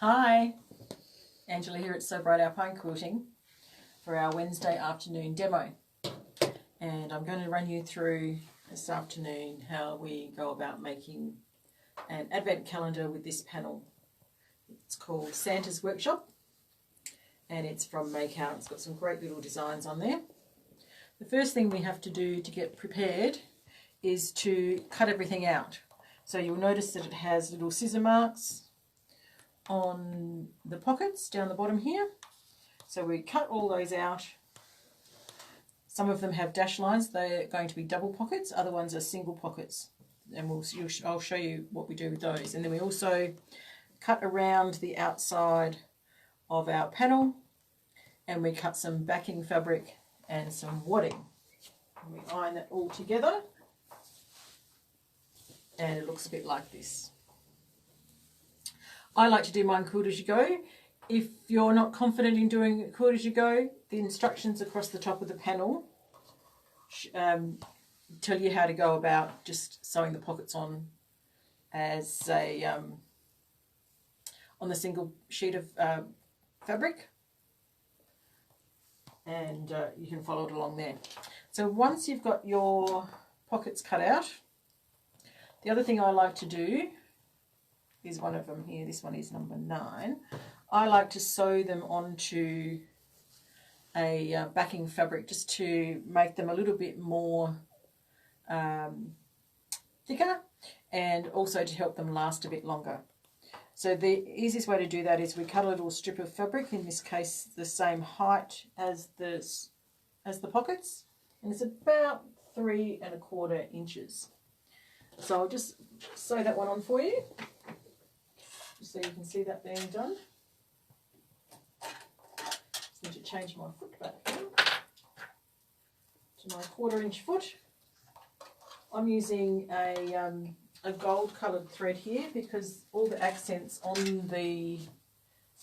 Hi, Angela here at So Bright Alpine Quilting for our Wednesday afternoon demo, and I'm going to run you through this afternoon how we go about making an advent calendar with this panel. It's called Santa's Workshop and it's from Makeout. It's got some great little designs on there. The first thing we have to do to get prepared is to cut everything out. So you'll notice that it has little scissor marks on the pockets down the bottom here. So we cut all those out. Some of them have dash lines. They're going to be double pockets. Other ones are single pockets. And I'll show you what we do with those. And then we also cut around the outside of our panel, and we cut some backing fabric and some wadding. And we iron that all together, and it looks a bit like this. I like to do mine quilt as you go. If you're not confident in doing quilt as you go, the instructions across the top of the panel tell you how to go about just sewing the pockets on as a on the single sheet of fabric, and you can follow it along there. So once you've got your pockets cut out, the other thing I like to do is one of them here. This one is number 9. I like to sew them onto a backing fabric just to make them a little bit more thicker, and also to help them last a bit longer. So the easiest way to do that is we cut a little strip of fabric, in this case the same height as the pockets, and it's about 3 1/4 inches. So I'll just sew that one on for you, just so you can see that being done. Just need to change my foot back here to my 1/4 inch foot. I'm using a gold coloured thread here because all the accents on the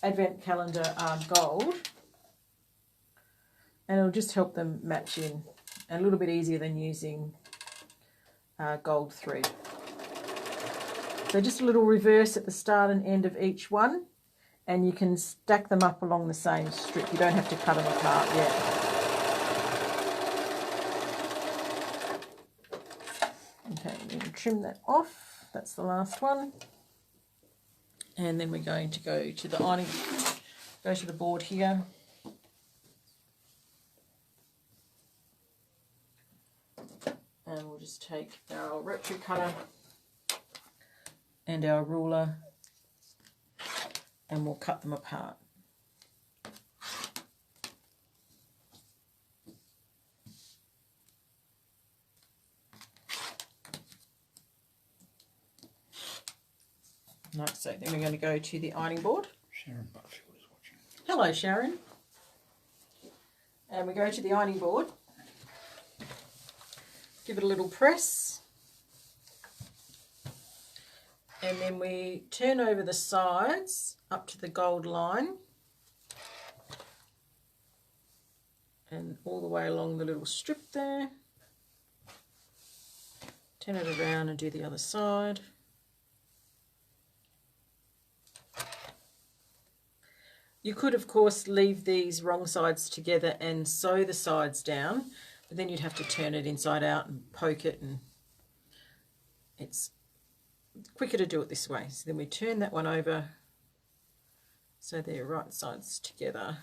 advent calendar are gold, and it'll just help them match in, and a little bit easier than using gold thread. So just a little reverse at the start and end of each one, and you can stack them up along the same strip. You don't have to cut them apart yet. Okay, we're going to trim that off. That's the last one. And then we're going to go to the ironing, go to the board here. And we'll just take our rotary cutter and our ruler, and we'll cut them apart. Like so. Then we're going to go to the ironing board. Sharon Buckfield is watching. Hello, Sharon. And we go to the ironing board. Give it a little press. And then we turn over the sides up to the gold line and all the way along the little strip there. Turn it around and do the other side. You could, of course, leave these wrong sides together and sew the sides down, but then you'd have to turn it inside out and poke it, and it's quicker to do it this way. So then we turn that one over so they're right sides together.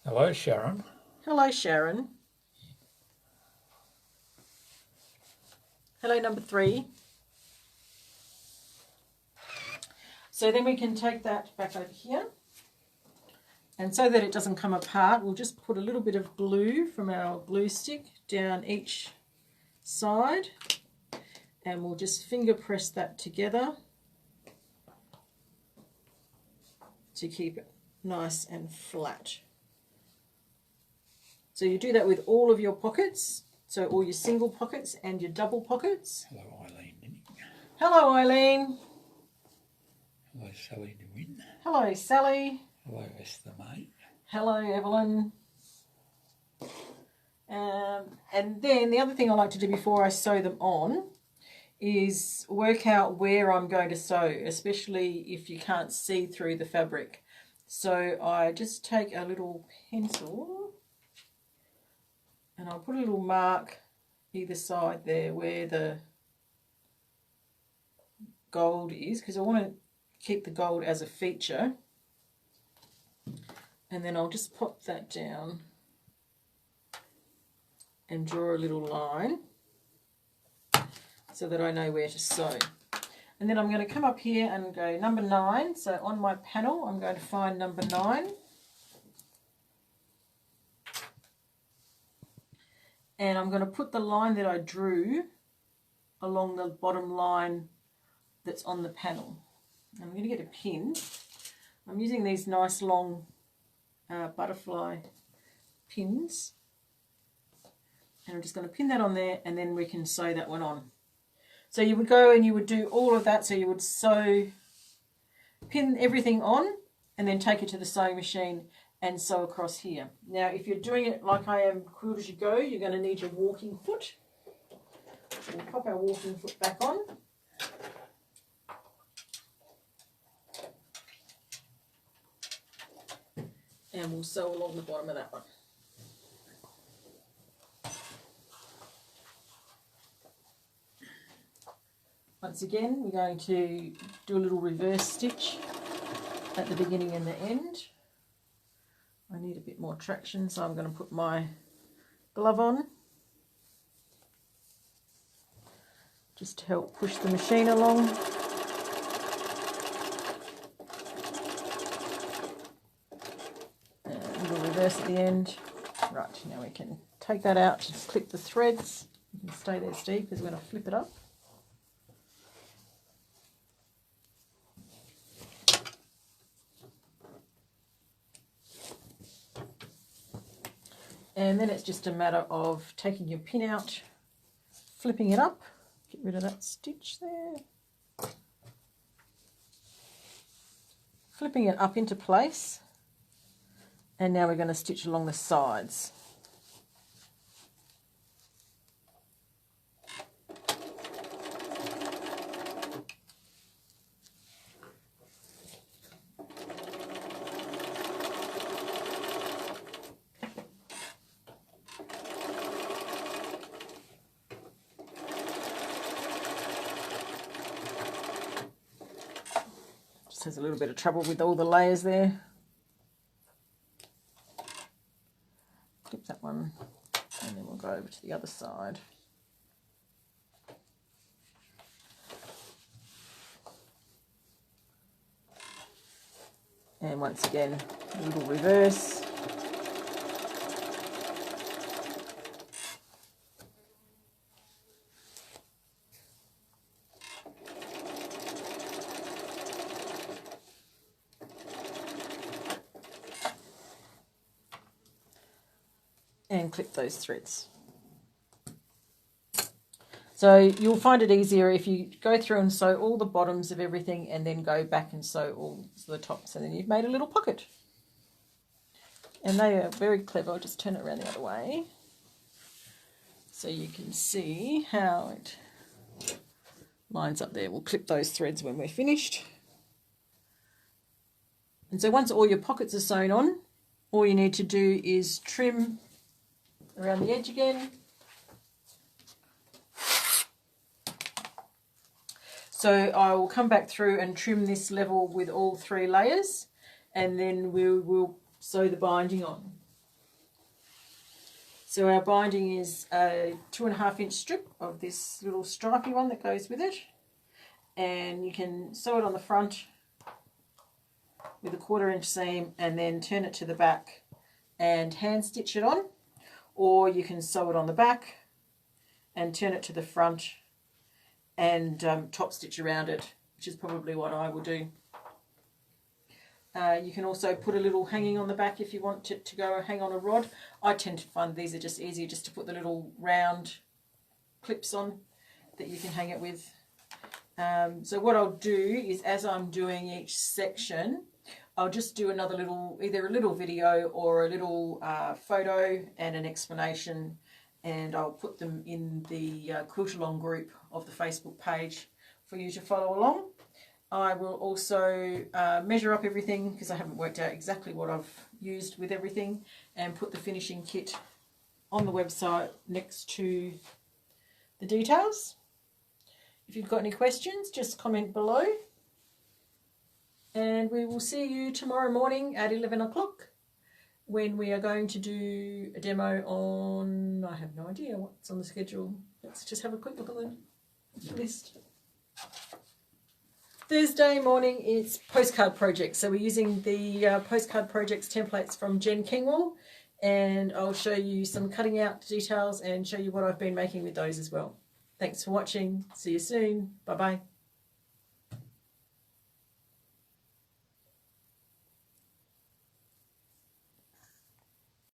Hello, Sharon. Hello, Sharon. Hello, number 3. So then we can take that back over here. And so that it doesn't come apart, we'll just put a little bit of glue from our glue stick down each side, and we'll just finger press that together to keep it nice and flat. So you do that with all of your pockets, so all your single pockets and your double pockets. Hello, Eileen. Hello, Eileen. Hello, Sally DeWin. Hello, Sally. Hello, Esther May. Hello, Evelyn. And then the other thing I like to do before I sew them on is work out where I'm going to sew, especially if you can't see through the fabric. So I just take a little pencil and I'll put a little mark either side there where the gold is, because I want to keep the gold as a feature. And then I'll just pop that down and draw a little line so that I know where to sew. And then I'm going to come up here and go number 9. So on my panel, I'm going to find number 9. And I'm going to put the line that I drew along the bottom line that's on the panel. I'm going to get a pin. I'm using these nice long butterfly pins. And I'm just going to pin that on there, and then we can sew that one on. So you would go and you would do all of that. So you would pin everything on, and then take it to the sewing machine and sew across here. Now, if you're doing it like I am, quilt as you go, you're going to need your walking foot. So we'll pop our walking foot back on. And we'll sew along the bottom of that one. Once again, we're going to do a little reverse stitch at the beginning and the end. I need a bit more traction, so I'm going to put my glove on just to help push the machine along. And a little reverse at the end. Right, now we can take that out, just clip the threads. You can stay there, Steve, because we're going to flip it up. And then it's just a matter of taking your pin out, flipping it up, get rid of that stitch there, flipping it up into place, and now we're going to stitch along the sides. Has a little bit of trouble with all the layers there. Clip that one, and then we'll go over to the other side. And once again, a little reverse. And clip those threads. So you'll find it easier if you go through and sew all the bottoms of everything and then go back and sew all the tops, and then you've made a little pocket. And they are very clever. I'll just turn it around the other way so you can see how it lines up there. We'll clip those threads when we're finished. And so once all your pockets are sewn on, all you need to do is trim around the edge again. So I will come back through and trim this level with all 3 layers, and then we will sew the binding on. So our binding is a 2.5 inch strip of this little stripy one that goes with it, and you can sew it on the front with a 1/4 inch seam and then turn it to the back and hand stitch it on. Or you can sew it on the back and turn it to the front and top stitch around it, which is probably what I will do. You can also put a little hanging on the back if you want it to go hang on a rod. I tend to find these are just easier just to put the little round clips on that you can hang it with. So what I'll do is, as I'm doing each section, I'll just do another little, either a little video or a little photo and an explanation, and I'll put them in the Quilt Along group of the Facebook page for you to follow along. I will also measure up everything because I haven't worked out exactly what I've used with everything, and put the finishing kit on the website next to the details. If you've got any questions, just comment below. And we will see you tomorrow morning at 11 o'clock when we are going to do a demo on, I have no idea what's on the schedule. Let's just have a quick look at the list. Thursday morning it's postcard projects. So we're using the postcard projects templates from Jen Kingwall, and I'll show you some cutting out details and show you what I've been making with those as well. Thanks for watching. See you soon. Bye bye.